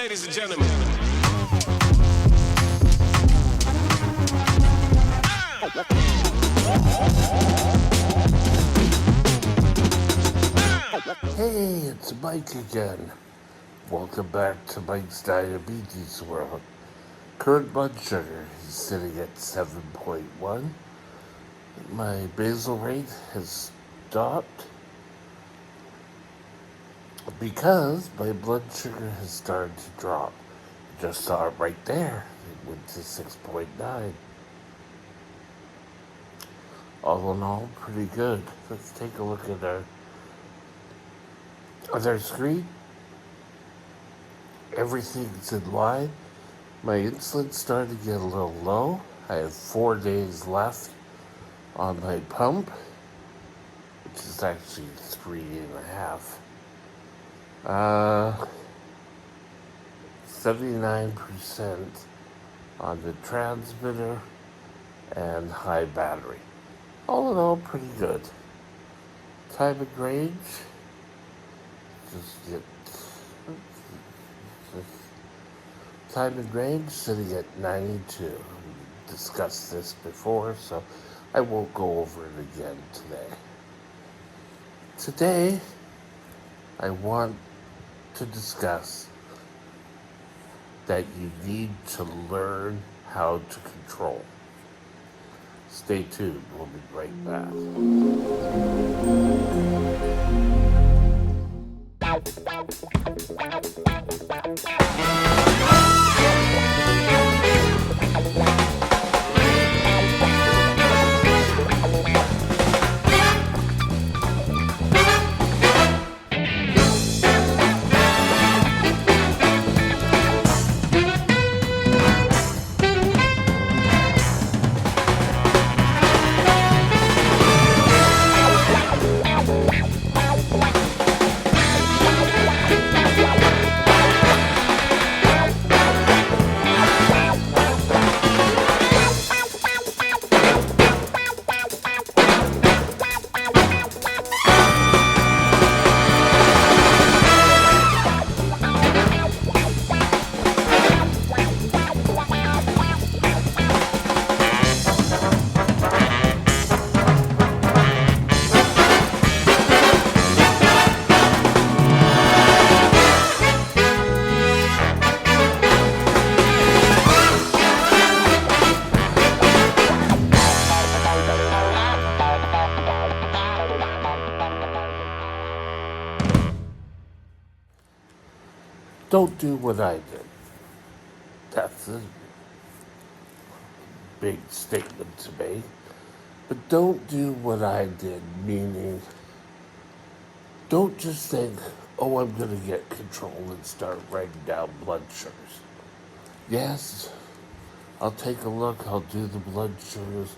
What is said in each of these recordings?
Ladies and gentlemen. Hey, it's Mike again. Welcome back to Mike's Diabetes World. Current blood sugar is sitting at 7.1. My basal rate has stopped because my blood sugar has started to drop. Just saw it right there. It went to 6.9. All in all, pretty good. Let's take a look at our screen. Everything's in line. My insulin started to get a little low. I have 4 days left on my pump, which is actually 3.5. 79% on the transmitter and high battery. All in all, pretty good. Time and range, time and range sitting at 92. We discussed this before, so I won't go over it again today. Today, I want to discuss that you need to learn how to control. Stay tuned, we'll be right back. Don't do what I did. That's a big statement to make. But don't do what I did, meaning don't just think, oh, I'm going to get control and start writing down blood sugars. Yes, I'll take a look, I'll do the blood sugars,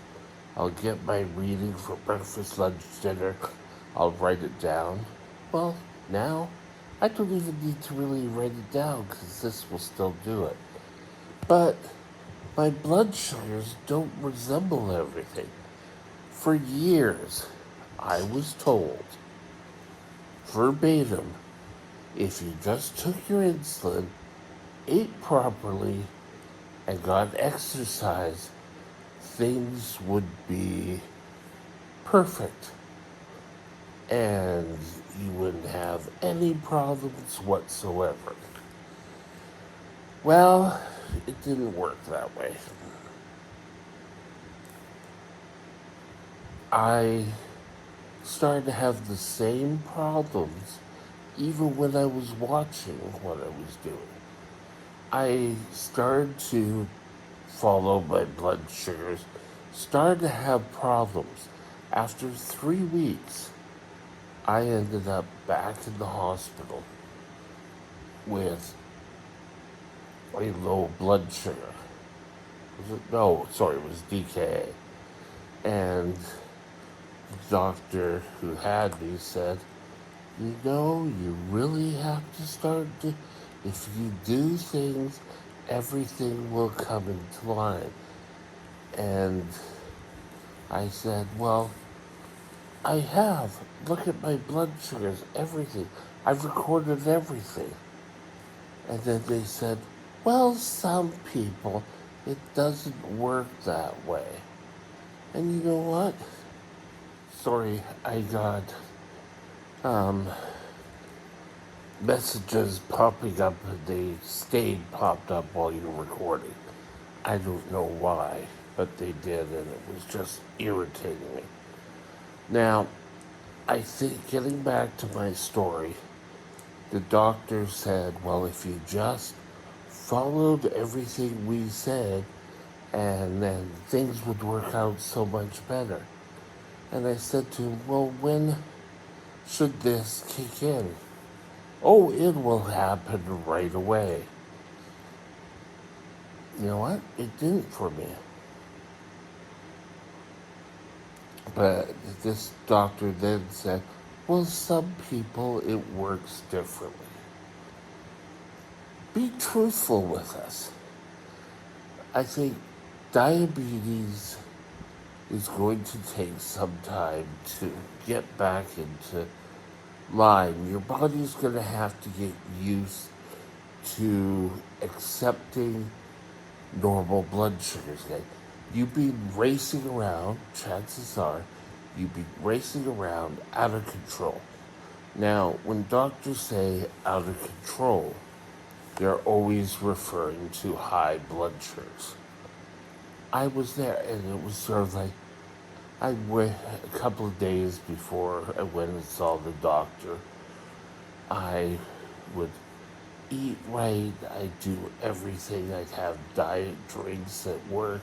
I'll get my reading for breakfast, lunch, dinner, I'll write it down. Well, now I don't even need to really write it down because this will still do it. But my blood sugars don't resemble everything. For years, I was told, verbatim, if you just took your insulin, ate properly, and got exercise, things would be perfect. And you wouldn't have any problems whatsoever. Well, it didn't work that way. I started to have the same problems even when I was watching what I was doing. I started to follow my blood sugars, started to have problems. After 3 weeks, I ended up back in the hospital with a low blood sugar. It was DKA. And the doctor who had me said, you really have to start to, if you do things, everything will come into line. And I said, well, I have. Look at my blood sugars, everything. I've recorded everything. And then they said, well, some people, it doesn't work that way. And you know what? Sorry, I got um, messages popping up, they stayed popped up while you were recording. I don't know why, but they did, and it was just irritating me. Now, I think, getting back to my story, the doctor said, well, if you just followed everything we said, and then things would work out so much better. And I said to him, well, when should this kick in? Oh, it will happen right away. You know what? It didn't for me. But this doctor then said, well, some people it works differently. Be truthful with us. I think diabetes is going to take some time to get back into line. Your body's going to have to get used to accepting normal blood sugars. Okay? You'd be racing around, chances are, you'd be racing around out of control. Now, when doctors say out of control, they're always referring to high blood sugars. I was there, and it was sort of like I went a couple of days before I went and saw the doctor. I would eat right. I'd do everything. I'd have diet drinks at work.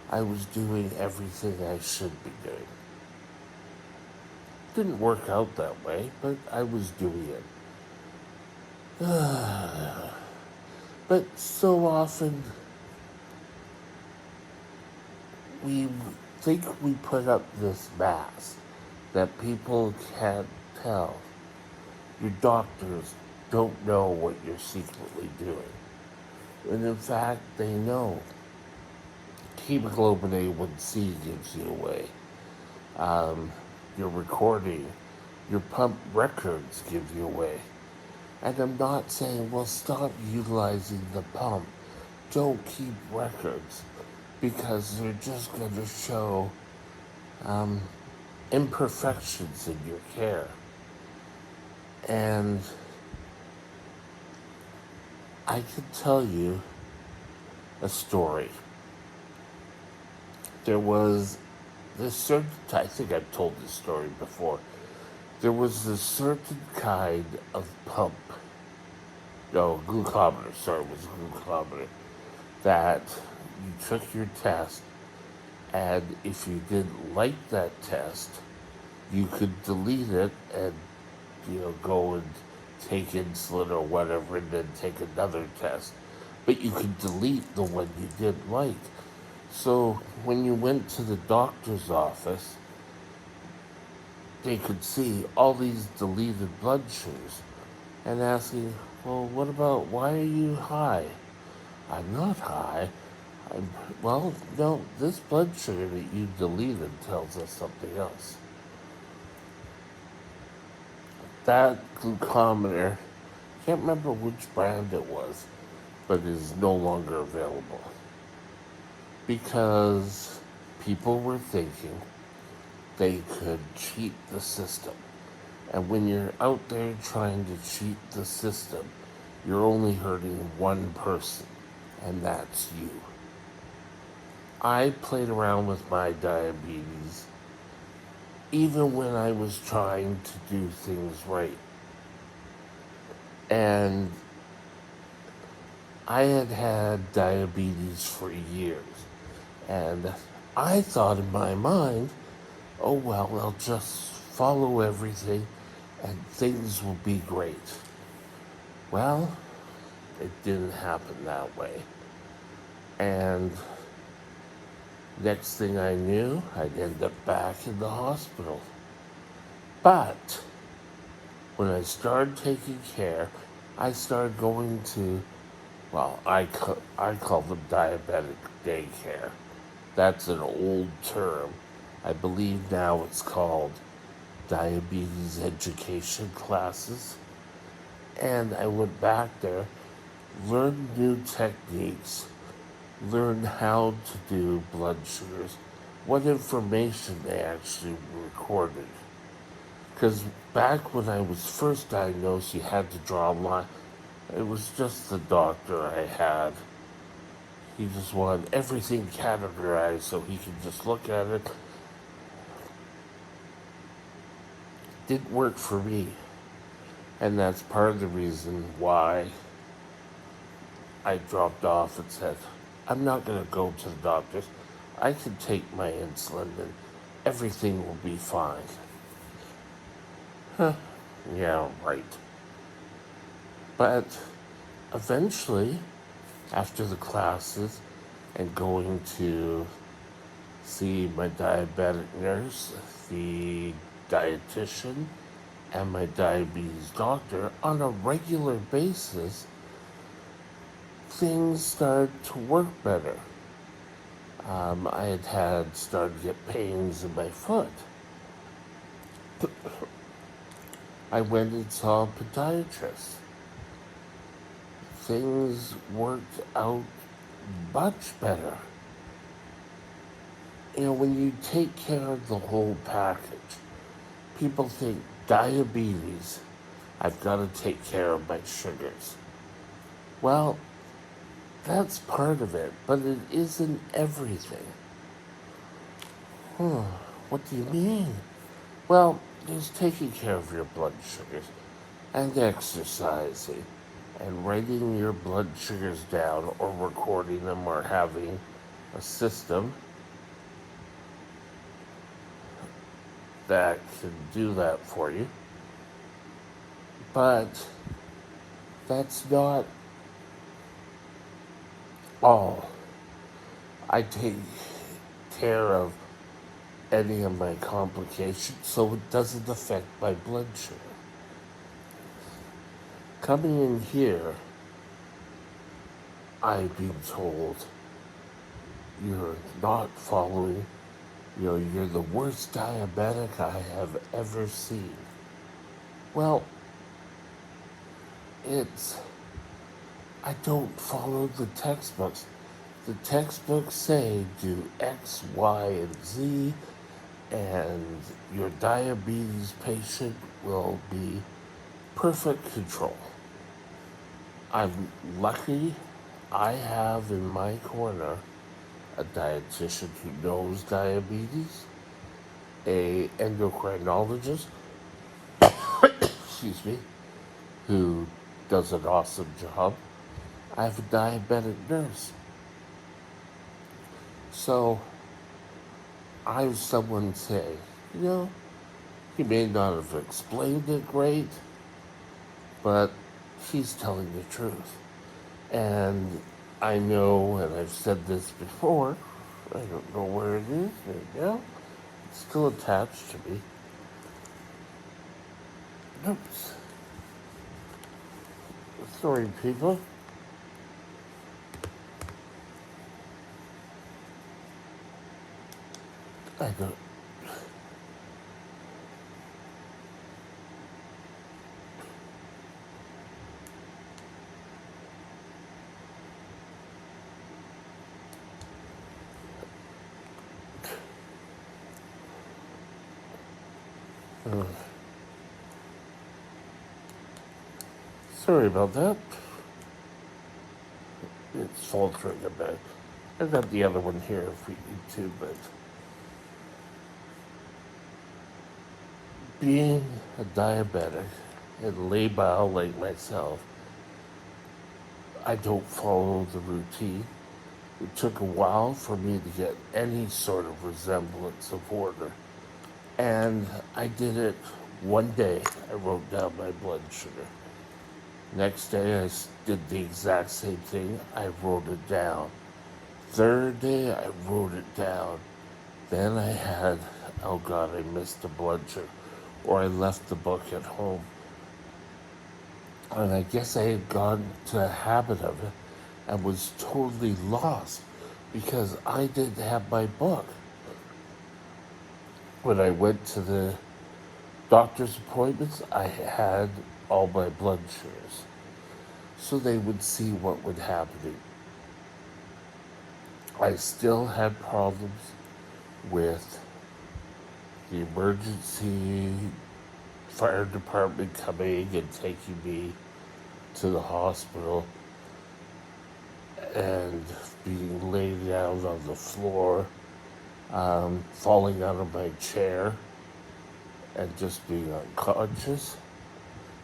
I was doing everything I should be doing. Didn't work out that way, but I was doing it. But so often we think we put up this mask that people can't tell. Your doctors don't know what you're secretly doing. And in fact, they know. Hemoglobin A1C gives you away. Your recording, your pump records give you away. And I'm not saying, well, stop utilizing the pump. Don't keep records because they're just going to show imperfections in your care. And I could tell you a story. There was this certain, I think I've told this story before. There was this certain kind of pump, no, glucometer, sorry, it was a glucometer, that you took your test, and if you didn't like that test, you could delete it and, go and take insulin or whatever and then take another test. But you could delete the one you didn't like. So when you went to the doctor's office, they could see all these deleted blood sugars and asking, well, what about, why are you high? I'm not high. Well, no, this blood sugar that you deleted tells us something else. That glucometer, can't remember which brand it was, but is no longer available. Because people were thinking they could cheat the system. And when you're out there trying to cheat the system, you're only hurting one person, and that's you. I played around with my diabetes even when I was trying to do things right. And I had had diabetes for years. And I thought in my mind, oh well, I'll just follow everything and things will be great. Well, it didn't happen that way. And next thing I knew, I'd end up back in the hospital. But when I started taking care, I started going to, well, I call them diabetic daycare. That's an old term. I believe now it's called diabetes education classes. And I went back there. learn new techniques, learn how to do blood sugars, what information they actually recorded. Because back when I was first diagnosed, you had to draw a line. It was just the doctor I had. He just wanted everything categorized so he could just look at it. Didn't work for me. And that's part of the reason why I dropped off and said, I'm not going to go to the doctors. I can take my insulin and everything will be fine. Yeah, right. But eventually, after the classes and going to see my diabetic nurse, the dietitian, and my diabetes doctor on a regular basis, things started to work better. I had started to get pains in my foot. I went and saw a podiatrist. Things worked out much better. When you take care of the whole package, people think diabetes, I've got to take care of my sugars. Well, that's part of it, but it isn't everything. What do you mean? Well, there's taking care of your blood sugars and exercising and writing your blood sugars down or recording them or having a system that can do that for you. But that's not all. I take care of any of my complications so it doesn't affect my blood sugar. Coming in here, I've been told you're not following, you're the worst diabetic I have ever seen. Well, I don't follow the textbooks. The textbooks say do X, Y, and Z, and your diabetes patient will be perfect control. I'm lucky I have in my corner a dietitian who knows diabetes, a endocrinologist, excuse me, who does an awesome job. I have a diabetic nurse. So I have someone say, he may not have explained it great, but he's telling the truth. And I know, and I've said this before, I don't know where it is right now. It's still attached to me. Oops. Sorry, people. I don't. Sorry about that. It's faltering a bit. I've got the other one here if we need to, but being a diabetic and labile like myself, I don't follow the routine. It took a while for me to get any sort of resemblance of order. And I did it one day. I wrote down my blood sugar. Next day, I did the exact same thing. I wrote it down. Third day, I wrote it down. Then I had, oh God, I missed the blood sugar. Or I left the book at home. And I guess I had gotten to a habit of it and was totally lost because I didn't have my book. When I went to the doctor's appointments, I had all my blood sugars. so they would see what would happen. I still had problems with the emergency fire department coming and taking me to the hospital and being laid down on the floor, falling out of my chair, and just being unconscious.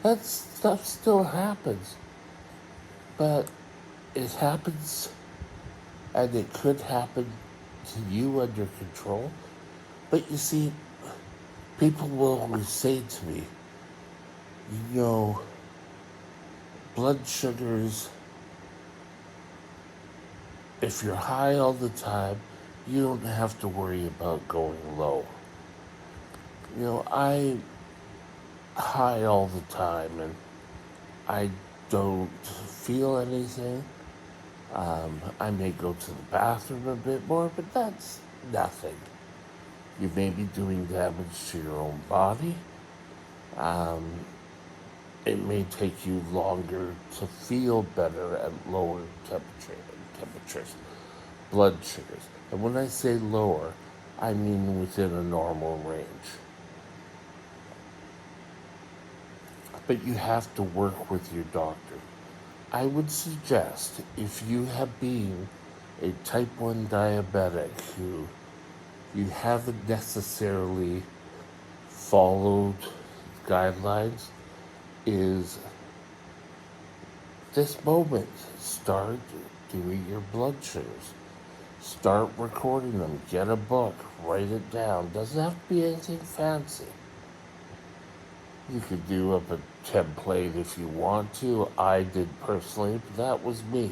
That stuff still happens, but it happens and it could happen to you under control. But you see, people will always say to me, you know, blood sugars, if you're high all the time, you don't have to worry about going low. I high all the time and I don't feel anything. I may go to the bathroom a bit more, but that's nothing. You may be doing damage to your own body. Um, it may take you longer to feel better at lower temperatures, blood sugars. And when I say lower, I mean within a normal range. But you have to work with your doctor. I would suggest if you have been a type 1 diabetic who you haven't necessarily followed guidelines, is this moment start doing your blood sugars. Start recording them. Get a book. Write it down. Doesn't have to be anything fancy. You could do up a template if you want to. I did personally, but that was me.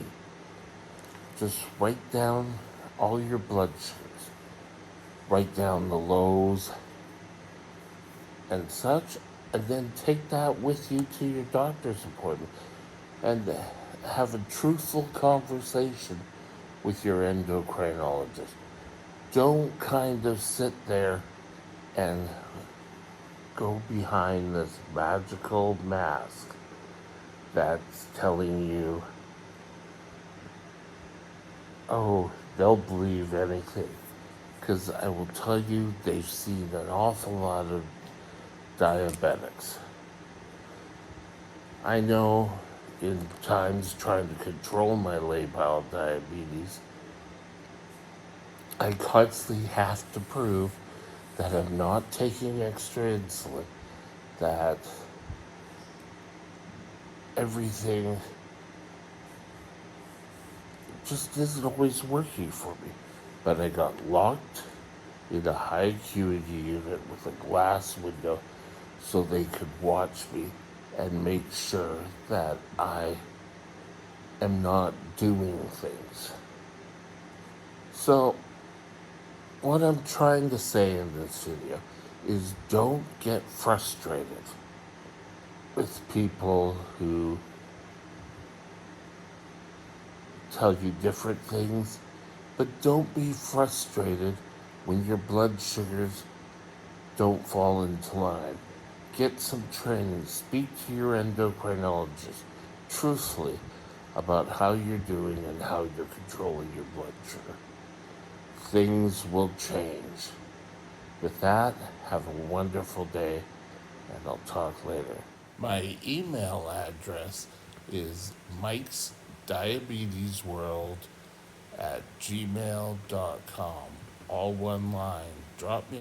Just write down all your blood sugars. Write down the lows and such, and then take that with you to your doctor's appointment and have a truthful conversation with your endocrinologist. Don't kind of sit there and go behind this magical mask that's telling you, oh, they'll believe anything. Because I will tell you, they've seen an awful lot of diabetics. I know in times trying to control my labile diabetes, I constantly have to prove that I'm not taking extra insulin, that everything just isn't always working for me. But I got locked in a high acuity unit with a glass window so they could watch me and make sure that I am not doing things. So, what I'm trying to say in this video is don't get frustrated with people who tell you different things, but don't be frustrated when your blood sugars don't fall into line. Get some training. Speak to your endocrinologist truthfully about how you're doing and how you're controlling your blood sugar. Things will change. With that, have a wonderful day, and I'll talk later. My email address is Mike's Diabetes World at gmail.com. All one line. Drop me